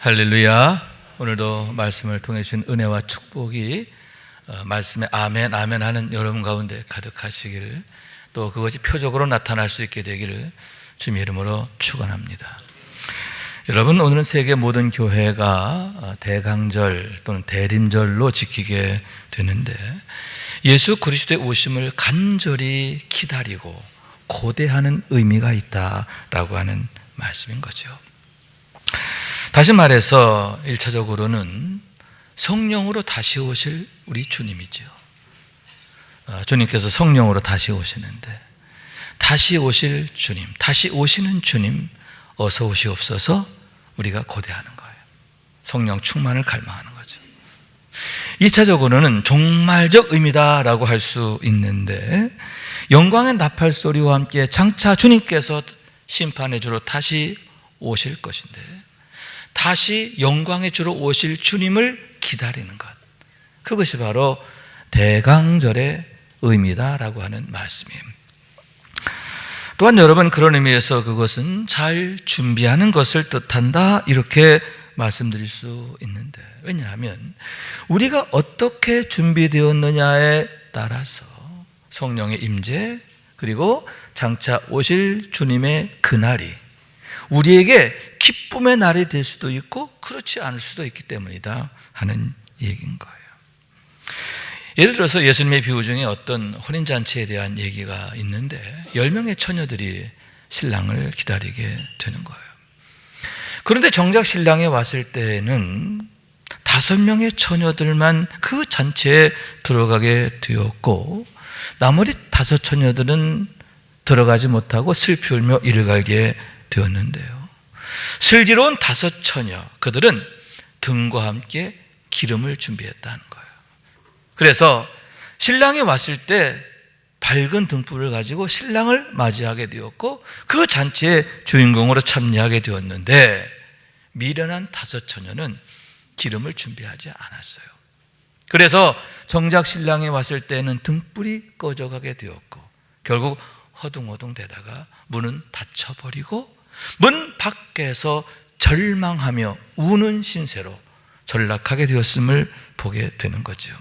할렐루야. 오늘도 말씀을 통해 주신 은혜와 축복이 말씀에 아멘 아멘 하는 여러분 가운데 가득하시기를, 또 그것이 표적으로 나타날 수 있게 되기를 주님의 이름으로 축원합니다. 여러분, 오늘은 세계 모든 교회가 대강절 또는 대림절로 지키게 되는데, 예수 그리스도의 오심을 간절히 기다리고 고대하는 의미가 있다라고 하는 말씀인 거죠. 다시 말해서 1차적으로는 성령으로 다시 오실 우리 주님이죠. 주님께서 성령으로 다시 오시는데, 다시 오실 주님, 다시 오시는 주님 어서 오시옵소서 우리가 고대하는 거예요. 성령 충만을 갈망하는 거죠. 2차적으로는 종말적 의미다라고 할 수 있는데, 영광의 나팔 소리와 함께 장차 주님께서 심판의 주로 다시 오실 것인데, 다시 영광의 주로 오실 주님을 기다리는 것, 그것이 바로 대강절의 의미다라고 하는 말씀이에요. 또한 여러분, 그런 의미에서 그것은 잘 준비하는 것을 뜻한다, 이렇게 말씀드릴 수 있는데, 왜냐하면 우리가 어떻게 준비되었느냐에 따라서 성령의 임재, 그리고 장차 오실 주님의 그날이 우리에게 기쁨의 날이 될 수도 있고 그렇지 않을 수도 있기 때문이다 하는 얘기인 거예요. 예를 들어서 예수님의 비유 중에 어떤 혼인잔치에 대한 얘기가 있는데, 10명의 처녀들이 신랑을 기다리게 되는 거예요. 그런데 정작 신랑이 왔을 때는 5명의 처녀들만 그 잔치에 들어가게 되었고, 나머지 5 처녀들은 들어가지 못하고 슬피 울며 이를 갈게 되었는데요, 슬기로운 5 처녀, 그들은 등과 함께 기름을 준비했다는 거예요. 그래서 신랑이 왔을 때 밝은 등불을 가지고 신랑을 맞이하게 되었고, 그 잔치의 주인공으로 참여하게 되었는데, 미련한 5 처녀는 기름을 준비하지 않았어요. 그래서 정작 신랑이 왔을 때는 등불이 꺼져가게 되었고, 결국 허둥허둥 대다가 문은 닫혀버리고 문 밖에서 절망하며 우는 신세로 전락하게 되었음을 보게 되는 거죠.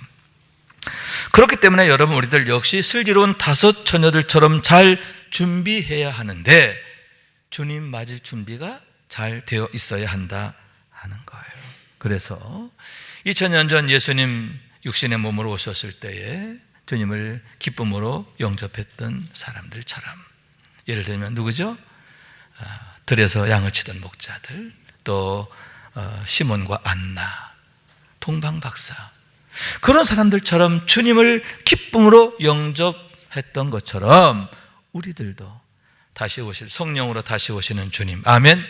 그렇기 때문에 여러분, 우리들 역시 슬기로운 5 처녀들처럼 잘 준비해야 하는데, 주님 맞을 준비가 잘 되어 있어야 한다 하는 거예요. 그래서 2000년 전 예수님 육신의 몸으로 오셨을 때에 주님을 기쁨으로 영접했던 사람들처럼, 예를 들면 누구죠? 들에서 양을 치던 목자들, 또 시몬과 안나, 동방박사, 그런 사람들처럼 주님을 기쁨으로 영접했던 것처럼 우리들도 다시 오실, 성령으로 다시 오시는 주님, 아멘,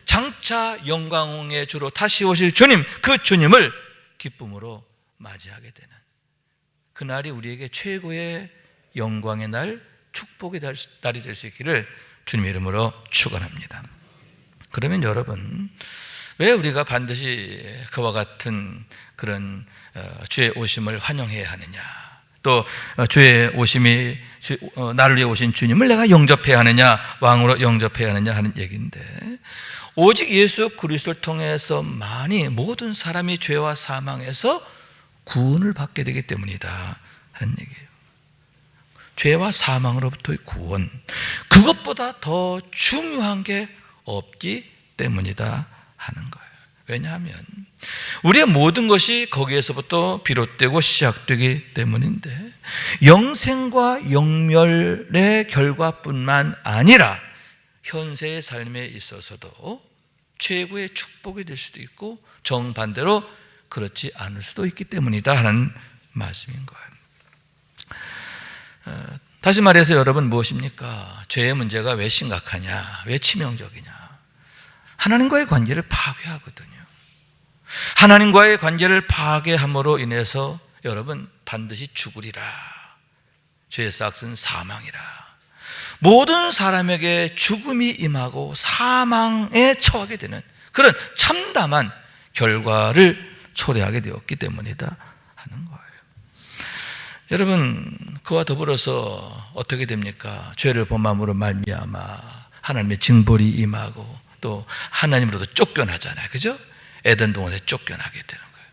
장차 영광의 주로 다시 오실 주님, 그 주님을 기쁨으로 맞이하게 되는 그날이 우리에게 최고의 영광의 날, 축복의 날이 될 수 있기를 주님의 이름으로 축원합니다. 그러면 여러분, 왜 우리가 반드시 그와 같은 그런 주의 오심을 환영해야 하느냐, 또 주의 오심이 나를 위해 오신 주님을 내가 영접해야 하느냐, 왕으로 영접해야 하느냐 하는 얘기인데, 오직 예수 그리스도를 통해서만이 모든 사람이 죄와 사망에서 구원을 받게 되기 때문이다 하는 얘기예요. 죄와 사망으로부터의 구원, 그것보다 더 중요한 게 없기 때문이다 하는 거예요. 왜냐하면 우리의 모든 것이 거기에서부터 비롯되고 시작되기 때문인데, 영생과 영멸의 결과뿐만 아니라 현세의 삶에 있어서도 최고의 축복이 될 수도 있고, 정반대로 그렇지 않을 수도 있기 때문이다 하는 말씀인 거예요. 다시 말해서 여러분, 무엇입니까? 죄의 문제가 왜 심각하냐, 왜 치명적이냐? 하나님과의 관계를 파괴하거든요. 하나님과의 관계를 파괴함으로 인해서 여러분, 반드시 죽으리라, 죄의 싹은 사망이라, 모든 사람에게 죽음이 임하고 사망에 처하게 되는 그런 참담한 결과를 초래하게 되었기 때문이다 하는 거예요. 여러분, 그와 더불어서 어떻게 됩니까? 죄를 범함으로 말미암아 하나님의 징벌이 임하고 또 하나님으로부터 쫓겨나잖아요. 그죠? 에덴 동산에 쫓겨나게 되는 거예요.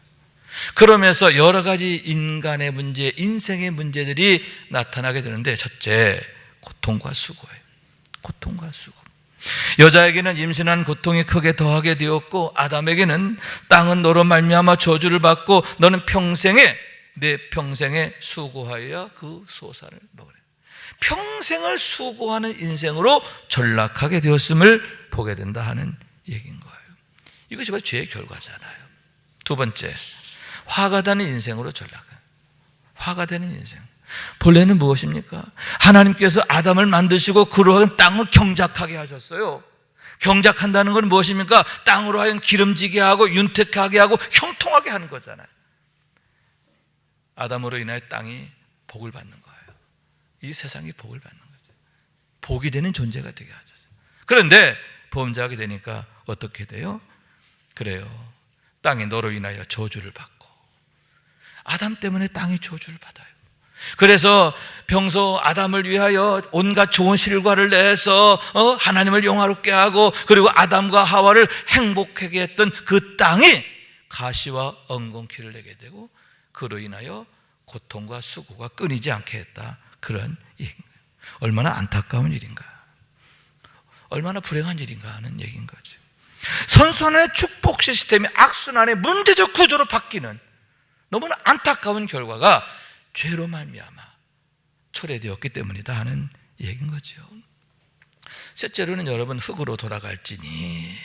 그러면서 여러 가지 인간의 문제, 인생의 문제들이 나타나게 되는데, 첫째, 고통과 수고예요. 고통과 수고. 여자에게는 임신한 고통이 크게 더하게 되었고, 아담에게는 땅은 너로 말미암아 저주를 받고 너는 내 평생에 수고하여 그 소산을 먹으라. 평생을 수고하는 인생으로 전락하게 되었음을 보게 된다 하는 얘기인 거예요. 이것이 바로 죄의 결과잖아요. 두 번째, 화가 되는 인생으로 전락한, 화가 되는 인생. 본래는 무엇입니까? 하나님께서 아담을 만드시고 그로 하여금 땅을 경작하게 하셨어요. 경작한다는 건 무엇입니까? 땅으로 하여금 기름지게 하고 윤택하게 하고 형통하게 하는 거잖아요. 아담으로 인하여 땅이 복을 받는 거예요. 이 세상이 복을 받는 거죠. 복이 되는 존재가 되게 하셨어요. 그런데 범죄하게 되니까 어떻게 돼요? 그래요. 땅이 너로 인하여 저주를 받고, 아담 때문에 땅이 저주를 받아요. 그래서 평소 아담을 위하여 온갖 좋은 실과를 내서 하나님을 영화롭게 하고, 그리고 아담과 하와를 행복하게 했던 그 땅이 가시와 엉겅퀴를 내게 되고, 그로 인하여 고통과 수고가 끊이지 않게 했다. 그런 얘기입니다. 얼마나 안타까운 일인가, 얼마나 불행한 일인가 하는 얘기인 거죠. 선순환의 축복 시스템이 악순환의 문제적 구조로 바뀌는 너무나 안타까운 결과가 죄로 말미암아 초래되었기 때문이다 하는 얘기인 거죠. 셋째로는 여러분, 흙으로 돌아갈지니,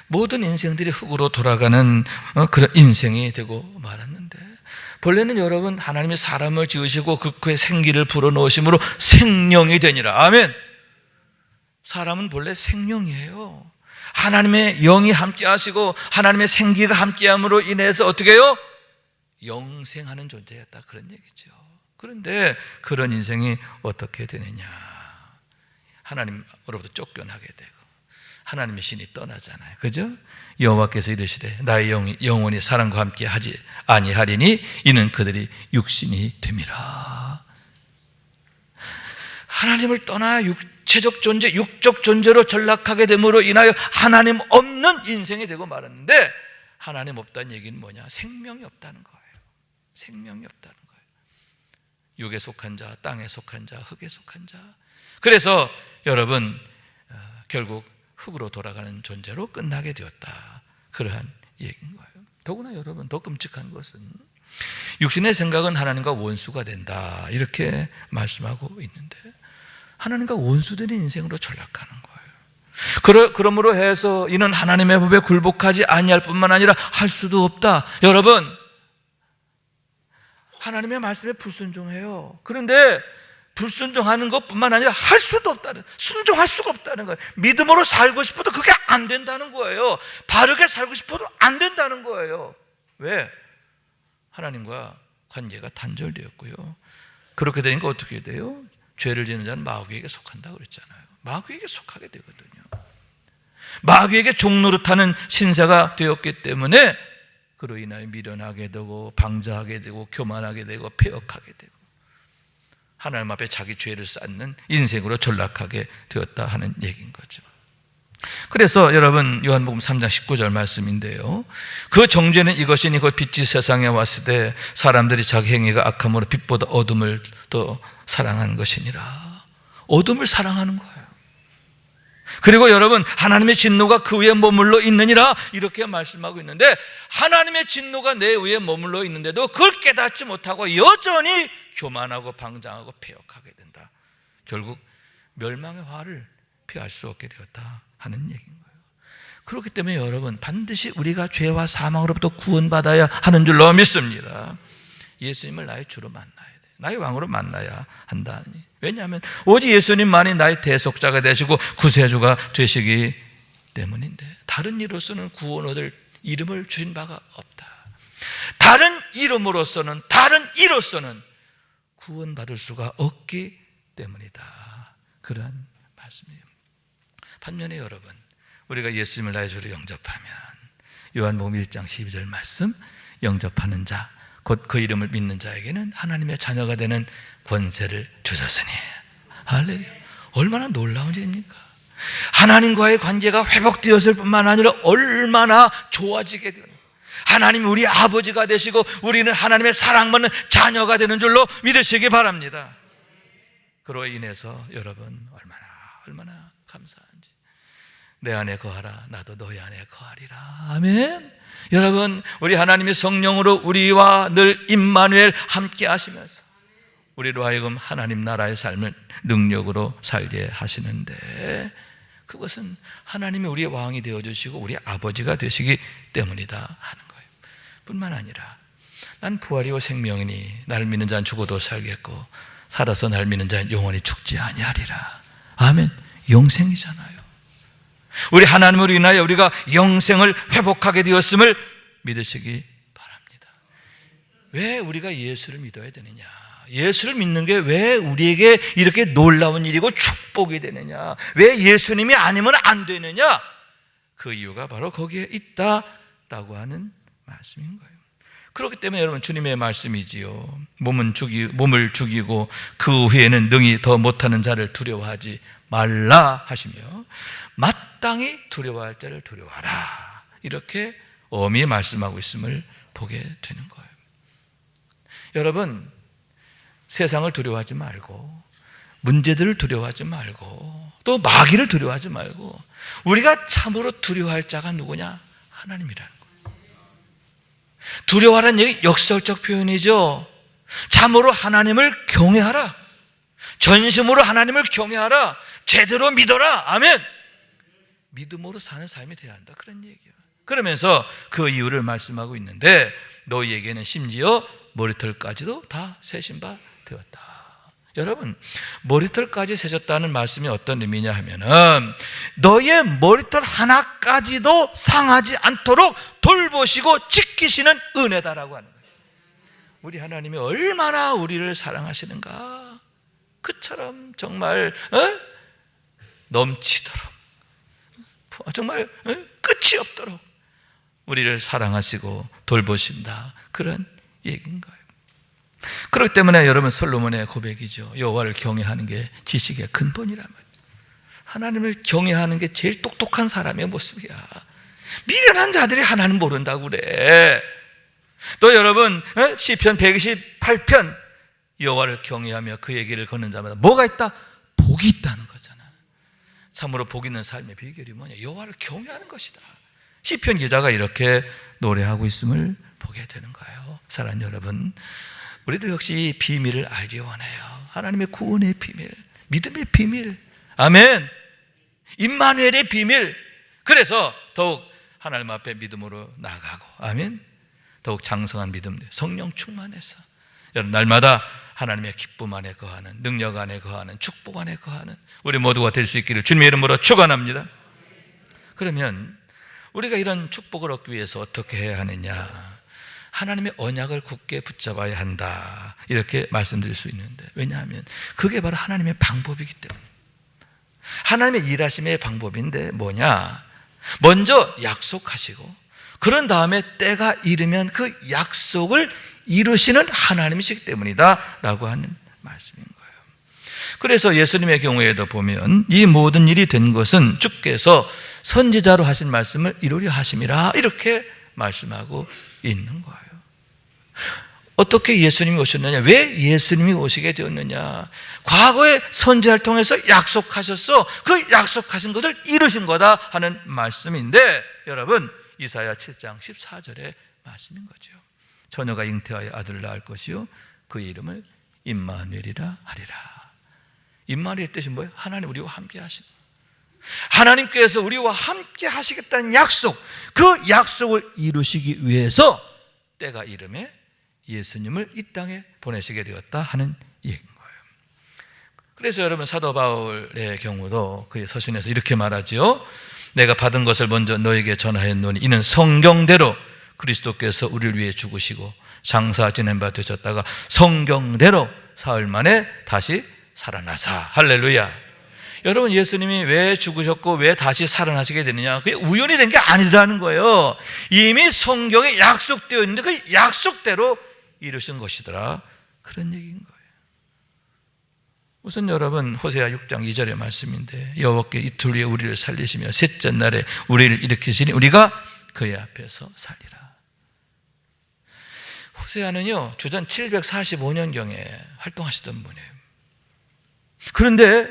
모든 인생들이 흙으로 돌아가는 그런 인생이 되고 말았는데, 본래는 여러분 하나님이 사람을 지으시고 그의 생기를 불어넣으심으로 생명이 되니라. 아멘. 사람은 본래 생명이에요. 하나님의 영이 함께 하시고 하나님의 생기가 함께함으로 인해서 어떻게 해요? 영생하는 존재였다, 그런 얘기죠. 그런데 그런 인생이 어떻게 되느냐? 하나님으로부터 쫓겨나게 되고 하나님의 신이 떠나잖아요. 그죠? 여호와께서 이르시되 나의 영혼이 사람과 함께 하지 아니하리니 이는 그들이 육신이 됨이라. 하나님을 떠나 육체적 존재, 육적 존재로 전락하게 됨으로 인하여 하나님 없는 인생이 되고 말았는데, 하나님 없다는 얘기는 뭐냐? 생명이 없다는 거예요. 생명이 없다는 거예요. 육에 속한 자, 땅에 속한 자, 흙에 속한 자. 그래서 여러분, 결국 흙으로 돌아가는 존재로 끝나게 되었다, 그러한 얘기인 거예요. 더구나 여러분, 더 끔찍한 것은 육신의 생각은 하나님과 원수가 된다, 이렇게 말씀하고 있는데, 하나님과 원수되는 인생으로 전락하는 거예요. 그러므로 해서 이는 하나님의 법에 굴복하지 아니할 뿐만 아니라 할 수도 없다. 여러분, 하나님의 말씀에 불순종해요. 그런데 불순종하는 것뿐만 아니라 할 수도 없다는, 순종할 수가 없다는 거예요. 믿음으로 살고 싶어도 그게 안 된다는 거예요. 바르게 살고 싶어도 안 된다는 거예요. 왜? 하나님과 관계가 단절되었고요. 그렇게 되니까 어떻게 돼요? 죄를 짓는 자는 마귀에게 속한다고 그랬잖아요. 마귀에게 속하게 되거든요. 마귀에게 종노릇하는 신세가 되었기 때문에 그로 인하여 미련하게 되고 방자하게 되고 교만하게 되고 패역하게 되고 하나님 앞에 자기 죄를 쌓는 인생으로 전락하게 되었다 하는 얘기인 거죠. 그래서 여러분, 요한복음 3장 19절 말씀인데요, 그 정죄는 이것이니 곧 빛이 세상에 왔을 때 사람들이 자기 행위가 악함으로 빛보다 어둠을 더 사랑하는 것이니라. 어둠을 사랑하는 거예요. 그리고 여러분, 하나님의 진노가 그 위에 머물러 있느니라, 이렇게 말씀하고 있는데, 하나님의 진노가 내 위에 머물러 있는데도 그걸 깨닫지 못하고 여전히 교만하고 방장하고 패역하게 된다. 결국 멸망의 화를 피할 수 없게 되었다 하는 얘기인 거예요. 그렇기 때문에 여러분, 반드시 우리가 죄와 사망으로부터 구원받아야 하는 줄로 믿습니다. 예수님을 나의 주로 만나야 돼. 나의 왕으로 만나야 한다니. 왜냐하면 오직 예수님만이 나의 대속자가 되시고 구세주가 되시기 때문인데, 다른 이로서는 구원 얻을 이름을 주신 바가 없다. 다른 이름으로서는, 다른 이로서는 구원받을 수가 없기 때문이다, 그런 말씀이에요. 반면에 여러분, 우리가 예수님을 나의 주로 영접하면 요한복음 1장 12절 말씀, 영접하는 자 곧 그 이름을 믿는 자에게는 하나님의 자녀가 되는 권세를 주셨으니. 할렐루야. 얼마나 놀라운 일입니까? 하나님과의 관계가 회복되었을 뿐만 아니라 얼마나 좋아지게 되는, 하나님이 우리 아버지가 되시고 우리는 하나님의 사랑받는 자녀가 되는 줄로 믿으시기 바랍니다. 그로 인해서 여러분 얼마나 감사한지. 내 안에 거하라, 나도 너희 안에 거하리라. 아멘. 여러분, 우리 하나님의 성령으로 우리와 늘 임마누엘 함께 하시면서 우리로 하여금 하나님 나라의 삶을 능력으로 살게 하시는데, 그것은 하나님이 우리의 왕이 되어주시고 우리 아버지가 되시기 때문이다 하는 거예요. 뿐만 아니라 난 부활이요 생명이니 나를 믿는 자는 죽어도 살겠고 살아서 나를 믿는 자는 영원히 죽지 아니하리라. 아멘. 영생이잖아요. 우리 하나님으로 인하여 우리가 영생을 회복하게 되었음을 믿으시기 바랍니다. 왜 우리가 예수를 믿어야 되느냐? 예수를 믿는 게 왜 우리에게 이렇게 놀라운 일이고 축복이 되느냐? 왜 예수님이 아니면 안 되느냐? 그 이유가 바로 거기에 있다라고 하는 말씀인 거예요. 그렇기 때문에 여러분, 주님의 말씀이지요. 몸을 죽이고 그 후에는 능히 더 못하는 자를 두려워하지 말라 하시며 마땅히 두려워할 자를 두려워하라, 이렇게 엄히 말씀하고 있음을 보게 되는 거예요. 여러분, 세상을 두려워하지 말고 문제들을 두려워하지 말고 또 마귀를 두려워하지 말고 우리가 참으로 두려워할 자가 누구냐? 하나님이라는 거예요. 두려워하라는 얘기 역설적 표현이죠. 참으로 하나님을 경외하라, 전심으로 하나님을 경외하라, 제대로 믿어라. 아멘. 믿음으로 사는 삶이 되어야 한다, 그런 얘기예요. 그러면서 그 이유를 말씀하고 있는데, 너희에게는 심지어 머리털까지도 다 세신 바 되었다. 여러분, 머리털까지 세셨다는 말씀이 어떤 의미냐 하면은 너희의 머리털 하나까지도 상하지 않도록 돌보시고 지키시는 은혜다라고 하는 거예요. 우리 하나님이 얼마나 우리를 사랑하시는가, 그처럼 정말 넘치도록, 정말 끝이 없도록 우리를 사랑하시고 돌보신다, 그런 얘기인 거예요. 그렇기 때문에 여러분, 솔로몬의 고백이죠. 여호와를 경외하는 게 지식의 근본이란 말이에요. 하나님을 경외하는 게 제일 똑똑한 사람의 모습이야. 미련한 자들이 하나님 모른다고 그래. 또 여러분, 시편 128편, 여호와를 경외하며 그의 길을 걷는 자마다 뭐가 있다? 복이 있다는 거잖아. 참으로 복 있는 삶의 비결이 뭐냐? 여호와를 경외하는 것이다. 시편 기자가 이렇게 노래하고 있음을 보게 되는 거예요. 사랑하는 여러분, 우리들 역시 비밀을 알기 원해요. 하나님의 구원의 비밀, 믿음의 비밀, 아멘, 임마누엘의 비밀. 그래서 더욱 하나님 앞에 믿음으로 나아가고, 아멘, 더욱 장성한 믿음, 성령 충만해서 여러분, 날마다 하나님의 기쁨 안에 거하는, 능력 안에 거하는, 축복 안에 거하는 우리 모두가 될 수 있기를 주님의 이름으로 축원합니다. 그러면 우리가 이런 축복을 얻기 위해서 어떻게 해야 하느냐? 하나님의 언약을 굳게 붙잡아야 한다, 이렇게 말씀드릴 수 있는데, 왜냐하면 그게 바로 하나님의 방법이기 때문에, 하나님의 일하심의 방법인데 뭐냐? 먼저 약속하시고 그런 다음에 때가 이르면 그 약속을 이루시는 하나님이시기 때문이다 라고 하는 말씀인 거예요. 그래서 예수님의 경우에도 보면 이 모든 일이 된 것은 주께서 선지자로 하신 말씀을 이루려 하심이라, 이렇게 말씀하고 있는 거예요. 어떻게 예수님이 오셨느냐? 왜 예수님이 오시게 되었느냐? 과거에 선지자를 통해서 약속하셨어. 그 약속하신 것을 이루신 거다 하는 말씀인데, 여러분, 이사야 7장 14절의 말씀인 거죠. 처녀가 잉태하여 아들을 낳을 것이요 그의 이름을 임마누엘이라 하리라. 임마누엘 뜻이 뭐예요? 하나님 우리와 함께 하시는, 하나님께서 우리와 함께 하시겠다는 약속, 그 약속을 이루시기 위해서 때가 이름에 예수님을 이 땅에 보내시게 되었다 하는 얘기인 거예요. 그래서 여러분, 사도 바울의 경우도 그의 서신에서 이렇게 말하지요. 내가 받은 것을 먼저 너에게 전하였노니 이는 성경대로 그리스도께서 우리를 위해 죽으시고 장사 지낸 바 되셨다가 성경대로 사흘 만에 다시 살아나사. 할렐루야. 여러분, 예수님이 왜 죽으셨고 왜 다시 살아나시게 되느냐? 그게 우연히 된 게 아니라는 거예요. 이미 성경에 약속되어 있는데 그 약속대로 이루신 것이더라, 그런 얘기인 거예요. 우선 여러분 호세아 6장 2절의 말씀인데 여호와께 이틀 후에 우리를 살리시며 셋째 날에 우리를 일으키시니 우리가 그의 앞에서 살리라. 호세아는요 주전 745년경에 활동하시던 분이에요. 그런데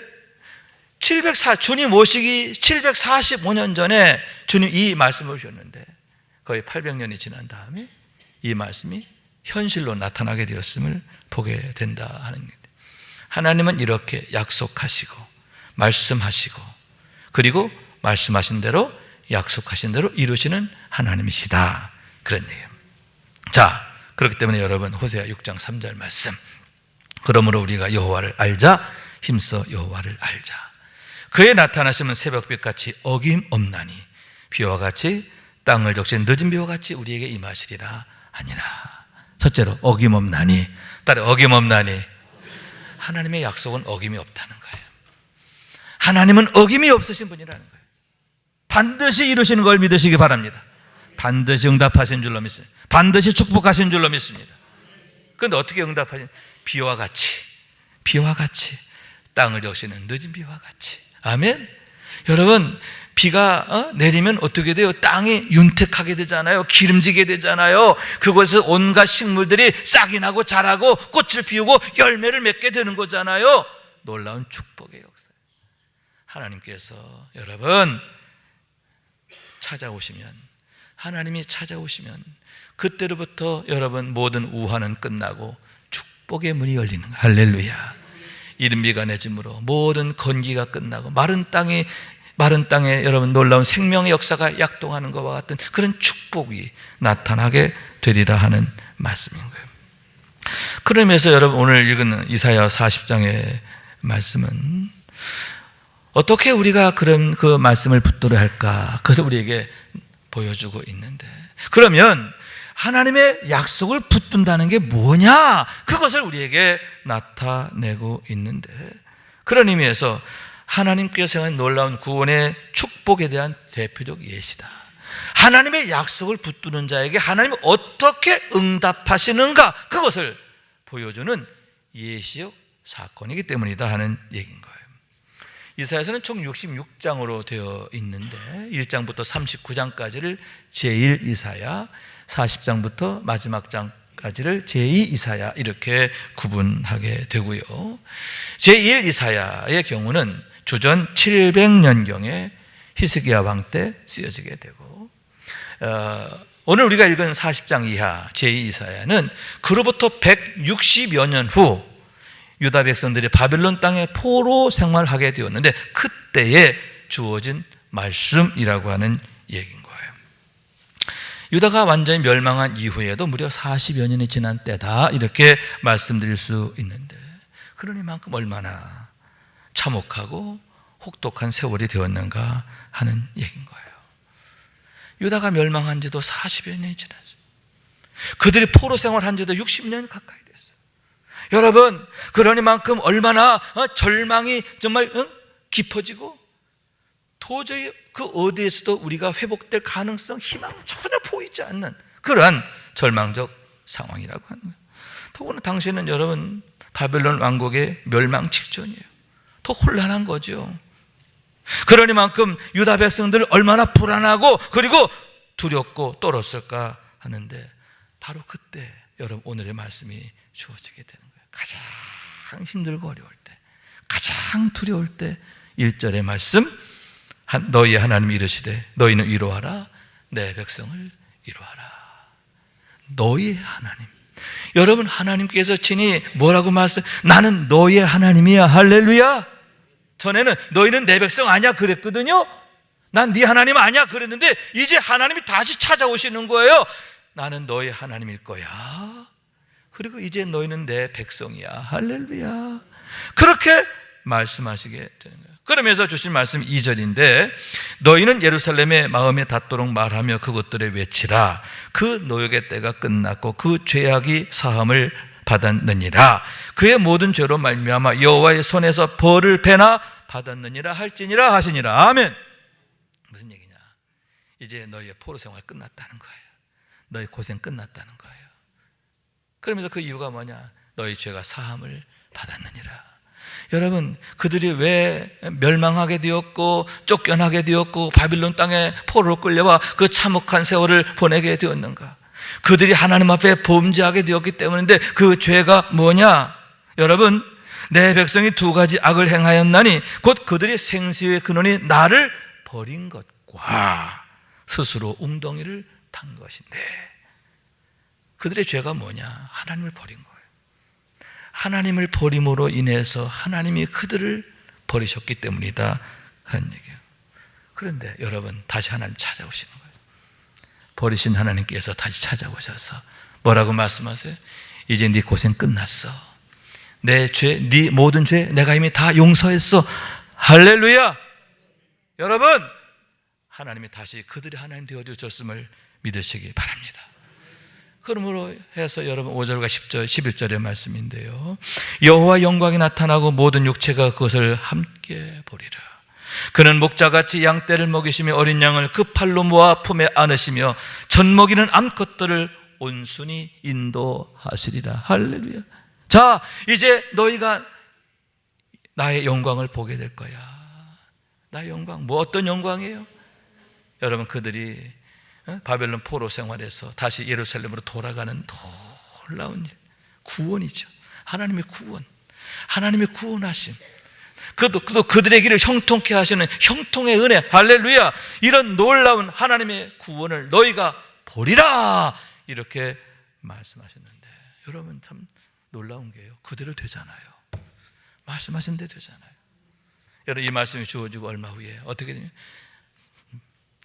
주님 오시기 745년 전에 주님 이 말씀을 주셨는데 거의 800년이 지난 다음에 이 말씀이 현실로 나타나게 되었음을 보게 된다 하는 거예요. 하나님은 이렇게 약속하시고 말씀하시고 그리고 말씀하신 대로 약속하신 대로 이루시는 하나님이시다 그런 얘기예요. 자, 그렇기 때문에 여러분 호세아 6장 3절 말씀, 그러므로 우리가 여호와를 알자, 힘써 여호와를 알자. 그의 나타나심은 새벽빛같이 어김없나니 비와 같이 땅을 적신 늦은 비와 같이 우리에게 임하시리라 하니라. 첫째로 어김없나니, 따라 어김없나니. 하나님의 약속은 어김이 없다는 거예요. 하나님은 어김이 없으신 분이라는 거예요. 반드시 이루시는 걸 믿으시기 바랍니다. 반드시 응답하신 줄로 믿습니다. 반드시 축복하신 줄로 믿습니다. 그런데 어떻게 응답하신? 비와 같이 땅을 적시는 늦은 비와 같이. 아멘. 여러분 비가 내리면 어떻게 돼요? 땅이 윤택하게 되잖아요. 기름지게 되잖아요. 그곳에서 온갖 식물들이 싹이 나고 자라고 꽃을 피우고 열매를 맺게 되는 거잖아요. 놀라운 축복의 역사. 하나님께서 여러분 찾아오시면, 하나님이 찾아오시면 그때로부터 여러분 모든 우환은 끝나고 축복의 문이 열리는 거예요. 할렐루야. 이른비가 내짐으로 모든 건기가 끝나고 마른 땅에 여러분 놀라운 생명의 역사가 약동하는 것과 같은 그런 축복이 나타나게 되리라 하는 말씀인 거예요. 그러면서 여러분 오늘 읽은 이사야 40장의 말씀은 어떻게 우리가 그런 그 말씀을 붙들어야 할까? 그것을 우리에게 보여주고 있는데, 그러면 하나님의 약속을 붙든다는 게 뭐냐? 그것을 우리에게 나타내고 있는데, 그런 의미에서 하나님께서 행한 놀라운 구원의 축복에 대한 대표적 예시다. 하나님의 약속을 붙드는 자에게 하나님은 어떻게 응답하시는가, 그것을 보여주는 예시적 사건이기 때문이다 하는 얘기인 거예요. 이사야서는 총 66장으로 되어 있는데 1장부터 39장까지를 제1 이사야, 40장부터 마지막 장까지를 제2 이사야 이렇게 구분하게 되고요. 제1 이사야의 경우는 주전 700년경에 히스기야 왕 때 쓰여지게 되고, 오늘 우리가 읽은 40장 이하 제2 이사야는 그로부터 160여 년 후 유다 백성들이 바벨론 땅에 포로 생활하게 되었는데 그때에 주어진 말씀이라고 하는 얘기인 거예요. 유다가 완전히 멸망한 이후에도 무려 40여 년이 지난 때다 이렇게 말씀드릴 수 있는데, 그러니만큼 얼마나 참혹하고 혹독한 세월이 되었는가 하는 얘기인 거예요. 유다가 멸망한 지도 40여 년이 지났어요. 그들이 포로 생활한 지도 60년 가까이 됐어요. 여러분, 그러니만큼 얼마나 절망이 정말 깊어지고 도저히 그 어디에서도 우리가 회복될 가능성, 희망 전혀 보이지 않는 그러한 절망적 상황이라고 하는 거예요. 더구나 당시에는 여러분 바벨론 왕국의 멸망 직전이에요. 더 혼란한 거죠. 그러니만큼 유다 백성들 얼마나 불안하고 그리고 두렵고 떨었을까 하는데, 바로 그때 여러분 오늘의 말씀이 주어지게 되는 거예요. 가장 힘들고 어려울 때, 가장 두려울 때 1절의 말씀, 너희의 하나님이 이르시되 너희는 위로하라, 내 백성을 위로하라. 너희의 하나님. 여러분 하나님께서 친히 뭐라고 말씀? 나는 너희의 하나님이야. 할렐루야. 전에는 너희는 내 백성 아니야 그랬거든요. 난 네 하나님 아니야 그랬는데 이제 하나님이 다시 찾아오시는 거예요. 나는 너희 하나님일 거야. 그리고 이제 너희는 내 백성이야. 할렐루야. 그렇게 말씀하시게 되는 거예요. 그러면서 주신 말씀 2절인데, 너희는 예루살렘의 마음에 닿도록 말하며 그것들에 외치라. 그 노역의 때가 끝났고 그 죄악이 사함을 받았느니라. 그의 모든 죄로 말미암아 여호와의 손에서 벌을 배나 받았느니라 할지니라 하시니라. 아멘. 무슨 얘기냐? 이제 너희의 포로 생활 끝났다는 거예요. 너희 고생 끝났다는 거예요. 그러면서 그 이유가 뭐냐? 너희 죄가 사함을 받았느니라. 여러분, 그들이 왜 멸망하게 되었고 쫓겨나게 되었고 바빌론 땅에 포로로 끌려와 그 참혹한 세월을 보내게 되었는가? 그들이 하나님 앞에 범죄하게 되었기 때문인데 그 죄가 뭐냐? 여러분, 내 백성이 두 가지 악을 행하였나니 곧 그들이 생수의 근원이 나를 버린 것과 스스로 웅덩이를 판 것인데, 그들의 죄가 뭐냐? 하나님을 버린 거예요. 하나님을 버림으로 인해서 하나님이 그들을 버리셨기 때문이다 하는 얘기예요. 그런데 여러분, 다시 하나님 찾아오시는 거예요. 버리신 하나님께서 다시 찾아오셔서 뭐라고 말씀하세요? 이제 네 고생 끝났어. 내 죄, 네 모든 죄 내가 이미 다 용서했어. 할렐루야. 여러분, 하나님이 다시 그들이 하나님 되어주셨음을 믿으시기 바랍니다. 그러므로 해서 여러분 5절과 10절, 11절의 말씀인데요, 여호와 영광이 나타나고 모든 육체가 그것을 함께 보리라. 그는 목자같이 양떼를 먹이시며 어린 양을 그 팔로 모아 품에 안으시며 젖먹이는 암컷들을 온순히 인도하시리라. 할렐루야. 자, 이제 너희가 나의 영광을 보게 될 거야. 나의 영광, 뭐 어떤 영광이에요? 여러분, 그들이 바벨론 포로 생활에서 다시 예루살렘으로 돌아가는 놀라운 일, 구원이죠. 하나님의 구원, 하나님의 구원하심, 또 그들의 길을 형통케 하시는 형통의 은혜, 할렐루야. 이런 놀라운 하나님의 구원을 너희가 보리라, 이렇게 말씀하셨는데, 여러분 참 놀라운 게요, 그대로 되잖아요. 말씀하신 대 되잖아요. 여러분, 이 말씀이 주어지고 얼마 후에 어떻게 되냐?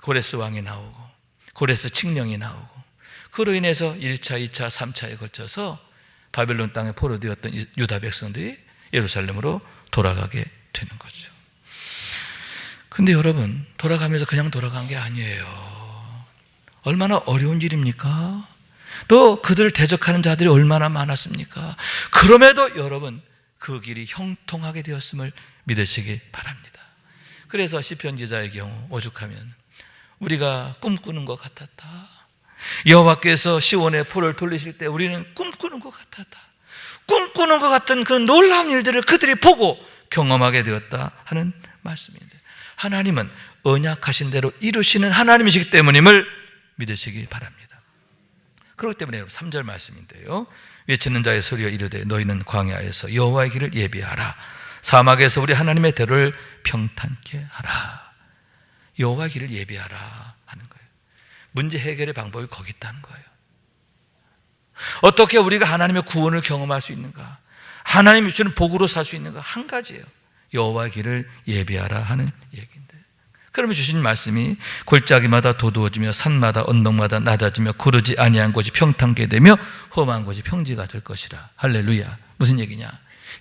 고레스 왕이 나오고 고레스 칙령이 나오고, 그로 인해서 1차, 2차, 3차에 거쳐서 바벨론 땅에 포로되었던 유다 백성들이 예루살렘으로 돌아가게 되는 거죠. 근데 여러분, 돌아가면서 그냥 돌아간 게 아니에요. 얼마나 어려운 일입니까? 또 그들을 대적하는 자들이 얼마나 많았습니까? 그럼에도 여러분, 그 길이 형통하게 되었음을 믿으시기 바랍니다. 그래서 시편 기자의 경우 오죽하면 우리가 꿈꾸는 것 같았다. 여호와께서 시온의 포를 돌리실 때 우리는 꿈꾸는 것 같았다. 꿈꾸는 것 같은 그런 놀라운 일들을 그들이 보고 경험하게 되었다 하는 말씀인데, 하나님은 언약하신 대로 이루시는 하나님이시기 때문임을 믿으시기 바랍니다. 그렇기 때문에 3절 말씀인데요, 외치는 자의 소리가 이르되 너희는 광야에서 여호와의 길을 예비하라. 사막에서 우리 하나님의 대로를 평탄케 하라. 여호와의 길을 예비하라 하는 거예요. 문제 해결의 방법이 거기 있다는 거예요. 어떻게 우리가 하나님의 구원을 경험할 수 있는가? 하나님이 주는 복으로 살 수 있는가? 한 가지예요. 여호와의 길을 예비하라 하는 얘기인데, 그러면 주신 말씀이 골짜기마다 도두어지며 산마다 언덕마다 낮아지며 구르지 아니한 곳이 평탄게 되며 험한 곳이 평지가 될 것이라. 할렐루야. 무슨 얘기냐?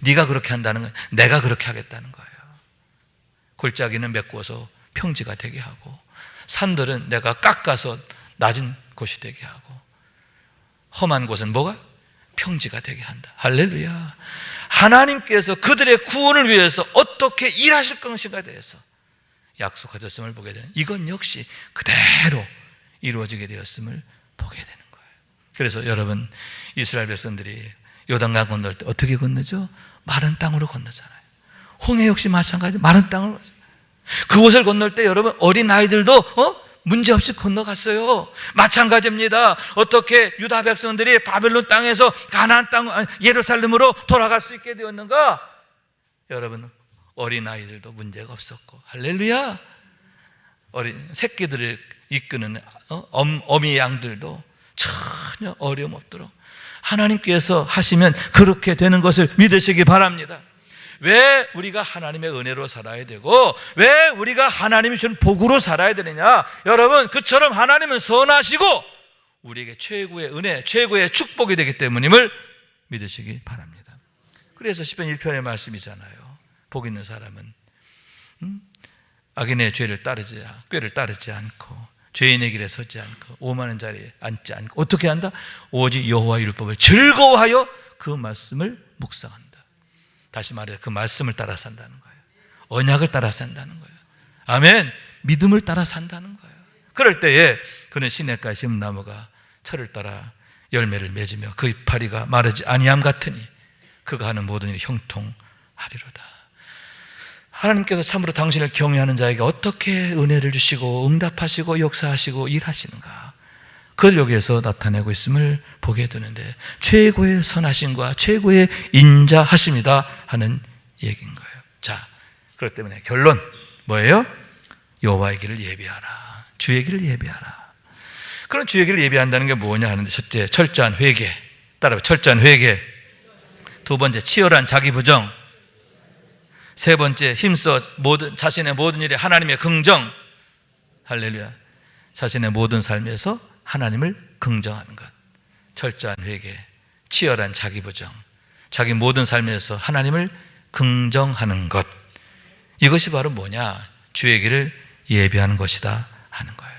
네가 그렇게 한다는 거야. 내가 그렇게 하겠다는 거예요. 골짜기는 메꿔서 평지가 되게 하고, 산들은 내가 깎아서 낮은 곳이 되게 하고, 험한 곳은 뭐가? 평지가 되게 한다. 할렐루야. 하나님께서 그들의 구원을 위해서 어떻게 일하실 것인가에 대해서 약속하셨음을 보게 되는, 이건 역시 그대로 이루어지게 되었음을 보게 되는 거예요. 그래서 여러분, 이스라엘 백성들이 요단강 건널 때 어떻게 건너죠? 마른 땅으로 건너잖아요. 홍해 역시 마찬가지, 마른 땅으로. 그곳을 건널 때 여러분, 어린 아이들도 문제없이 건너갔어요. 마찬가지입니다. 어떻게 유다 백성들이 바벨론 땅에서 가나안 땅, 예루살렘으로 돌아갈 수 있게 되었는가? 여러분, 어린 아이들도 문제가 없었고, 할렐루야. 어린 새끼들을 이끄는 어미 양들도 전혀 어려움 없도록 하나님께서 하시면 그렇게 되는 것을 믿으시기 바랍니다. 왜 우리가 하나님의 은혜로 살아야 되고, 왜 우리가 하나님이 준 복으로 살아야 되느냐? 여러분, 그처럼 하나님은 선하시고 우리에게 최고의 은혜, 최고의 축복이 되기 때문임을 믿으시기 바랍니다. 그래서 시편 1편의 말씀이잖아요. 복 있는 사람은 악인의 꾀를 따르지 않고 죄인의 길에 서지 않고 오만한 자리에 앉지 않고 어떻게 한다? 오직 여호와의 율법을 즐거워하여 그 말씀을 묵상한다. 다시 말해, 그 말씀을 따라 산다는 거예요. 언약을 따라 산다는 거예요. 아멘. 믿음을 따라 산다는 거예요. 그럴 때에 그는 시냇가에 심은 나무가 철을 따라 열매를 맺으며 그 이파리가 마르지 아니함 같으니 그가 하는 모든 일이 형통하리라. 하리로다. 하나님께서 참으로 당신을 경외하는 자에게 어떻게 은혜를 주시고 응답하시고 역사하시고 일하시는가, 그걸 여기에서 나타내고 있음을 보게 되는데, 최고의 선하심과 최고의 인자하심이다 하는 얘기인 거예요. 자, 그렇기 때문에 결론 뭐예요? 여호와의 길을 예비하라. 주의 길을 예비하라. 그럼 주의 길을 예비한다는 게 뭐냐 하는데, 첫째, 철저한 회개. 따라서 철저한 회개. 두 번째, 치열한 자기 부정. 세 번째, 힘써 자신의 모든 일에 하나님의 긍정. 할렐루야. 자신의 모든 삶에서 하나님을 긍정하는 것. 철저한 회개, 치열한 자기 부정, 자기 모든 삶에서 하나님을 긍정하는 것. 이것이 바로 뭐냐? 주의 길을 예비하는 것이다 하는 거예요.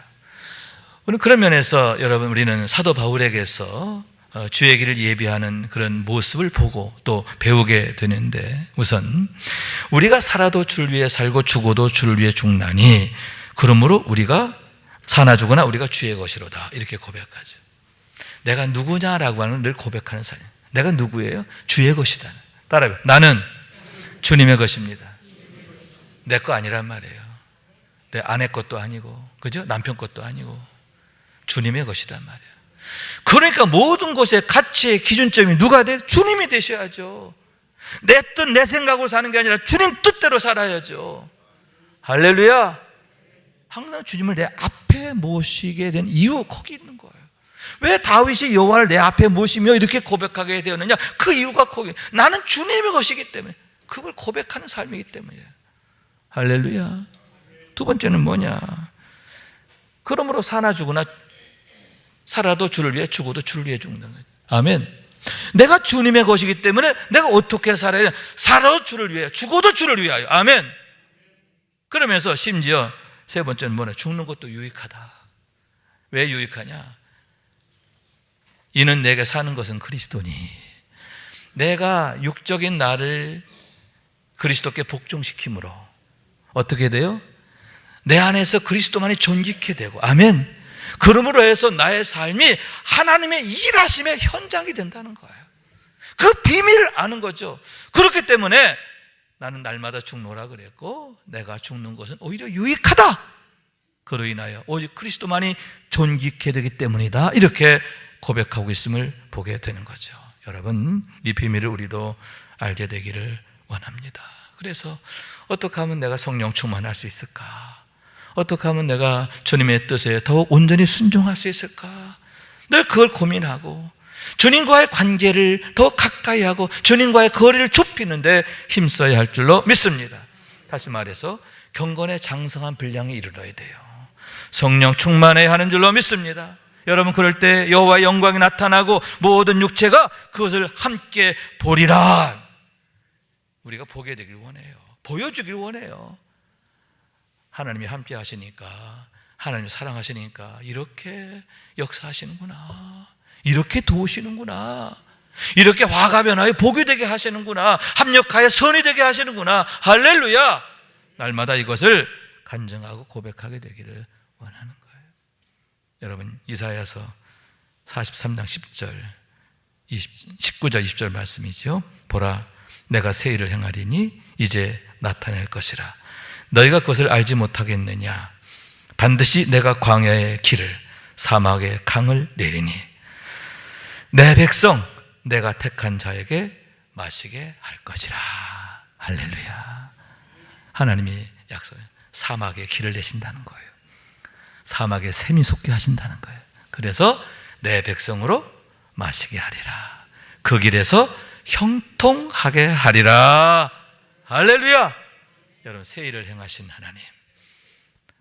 오늘 그런 면에서 여러분, 우리는 사도 바울에게서 주의 길을 예비하는 그런 모습을 보고 또 배우게 되는데, 우선 우리가 살아도 주를 위해 살고 죽어도 주를 위해 죽나니 그러므로 우리가 사나 죽으나 우리가 주의 것이로다, 이렇게 고백하죠. 내가 누구냐라고 하는 늘 고백하는 삶. 내가 누구예요? 주의 것이다. 따라해요. 나는 주님의 것입니다. 내 거 아니란 말이에요. 내 아내 것도 아니고, 그죠? 남편 것도 아니고 주님의 것이단 말이에요. 그러니까 모든 것의 가치의 기준점이 누가 돼? 주님이 되셔야죠. 내 뜻, 내 생각으로 사는 게 아니라 주님 뜻대로 살아야죠. 할렐루야. 항상 주님을 내 앞에 모시게 된 이유, 거기 있는 거예요. 왜 다윗이 여호와를 내 앞에 모시며 이렇게 고백하게 되었느냐? 그 이유가 거기, 나는 주님의 것이기 때문에, 그걸 고백하는 삶이기 때문이에요. 할렐루야. 두 번째는 뭐냐? 그러므로 사나 죽으나, 살아도 주를 위해 죽어도 주를 위해 죽는 거예요. 아멘. 내가 주님의 것이기 때문에 내가 어떻게 살아야 돼? 살아도 주를 위해, 죽어도 주를 위하여. 아멘. 그러면서 심지어 세 번째는 뭐냐? 죽는 것도 유익하다. 왜 유익하냐? 이는 내게 사는 것은 그리스도니. 내가 육적인 나를 그리스도께 복종시킴으로 어떻게 돼요? 내 안에서 그리스도만이 존귀케 되고, 아멘. 그러므로 해서 나의 삶이 하나님의 일하심의 현장이 된다는 거예요. 그 비밀을 아는 거죠. 그렇기 때문에 나는 날마다 죽노라 그랬고, 내가 죽는 것은 오히려 유익하다. 그로 인하여 오직 그리스도만이 존귀케 되기 때문이다. 이렇게 고백하고 있음을 보게 되는 거죠. 여러분, 이 비밀을 우리도 알게 되기를 원합니다. 그래서 어떻게 하면 내가 성령 충만할 수 있을까? 어떻게 하면 내가 주님의 뜻에 더욱 온전히 순종할 수 있을까? 늘 그걸 고민하고 주님과의 관계를 더 가까이 하고 주님과의 거리를 좁히는데 힘써야 할 줄로 믿습니다. 다시 말해서 경건의 장성한 분량에 이르러야 돼요. 성령 충만해야 하는 줄로 믿습니다. 여러분, 그럴 때 여호와의 영광이 나타나고 모든 육체가 그것을 함께 보리라. 우리가 보게 되길 원해요. 보여주길 원해요. 하나님이 함께 하시니까, 하나님이 사랑하시니까 이렇게 역사하시는구나, 이렇게 도우시는구나, 이렇게 화가 변하여 복이 되게 하시는구나, 합력하여 선이 되게 하시는구나. 할렐루야. 날마다 이것을 간증하고 고백하게 되기를 원하는 거예요. 여러분, 이사야서 43장 10절 19절 20절 말씀이죠. 보라, 내가 새 일을 행하리니 이제 나타낼 것이라. 너희가 그것을 알지 못하겠느냐? 반드시 내가 광야의 길을, 사막의 강을 내리니 내 백성, 내가 택한 자에게 마시게 할 것이라. 할렐루야. 하나님이 약속해 사막의 길을 내신다는 거예요. 사막에 샘이 솟게 하신다는 거예요. 그래서 내 백성으로 마시게 하리라. 그 길에서 형통하게 하리라. 할렐루야. 여러분, 새 일을 행하신 하나님,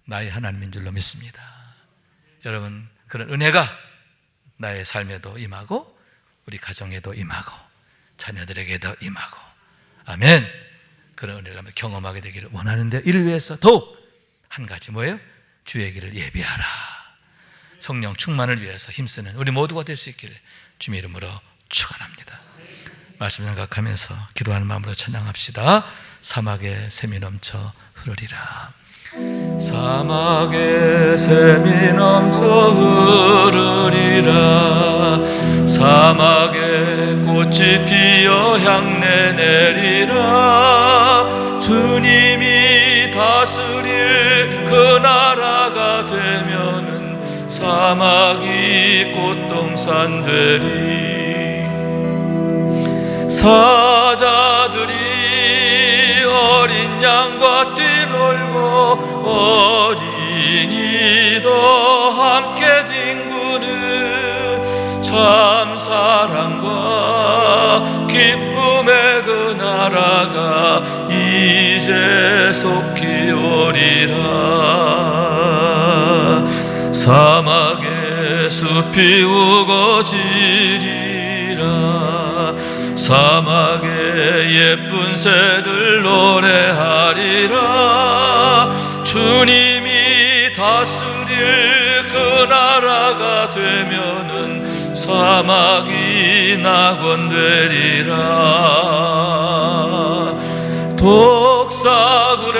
나의 하나님인 줄로 믿습니다. 여러분, 그런 은혜가 나의 삶에도 임하고 우리 가정에도 임하고 자녀들에게도 임하고, 아멘. 그런 은혜를 경험하게 되기를 원하는데, 이를 위해서 더욱 한 가지 뭐예요? 주의 길을 예비하라. 성령 충만을 위해서 힘쓰는 우리 모두가 될 수 있기를 주님의 이름으로 축원합니다. 말씀 생각하면서 기도하는 마음으로 찬양합시다. 사막에 샘이 넘쳐 흐르리라. 사막에 샘이 넘쳐 흐르리라. 사막에 꽃이 피어 향내 내리라. 주님이 다스릴 그 나라가 되면은 사막이 꽃동산 되리. 사자들이 어린 양과 뛰놀고 어린이도 함께 뒹구는 참 사랑과 기쁨의 그 나라가 이제 속히 오리라. 사막의 숲이 우거지리라. 사막의 예쁜 새들 노래하리라. 주님이 다스릴 그 나라가 되면은 사막이 낙원되리라. 독사굴에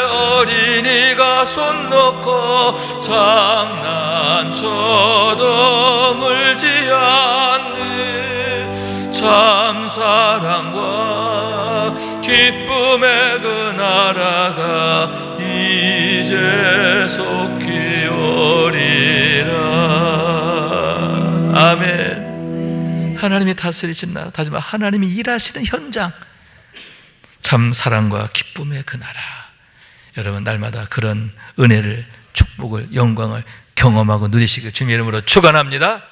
어린이가 손 놓고 장난쳐도 물지 않는 참 사랑과 기쁨의 그 나라가 이제 속히 오리라. 아멘. 하나님이 다스리신 나라, 하지만 하나님이 일하시는 현장, 참 사랑과 기쁨의 그 나라. 여러분 날마다 그런 은혜를, 축복을, 영광을 경험하고 누리시길 주님의 이름으로 축원합니다.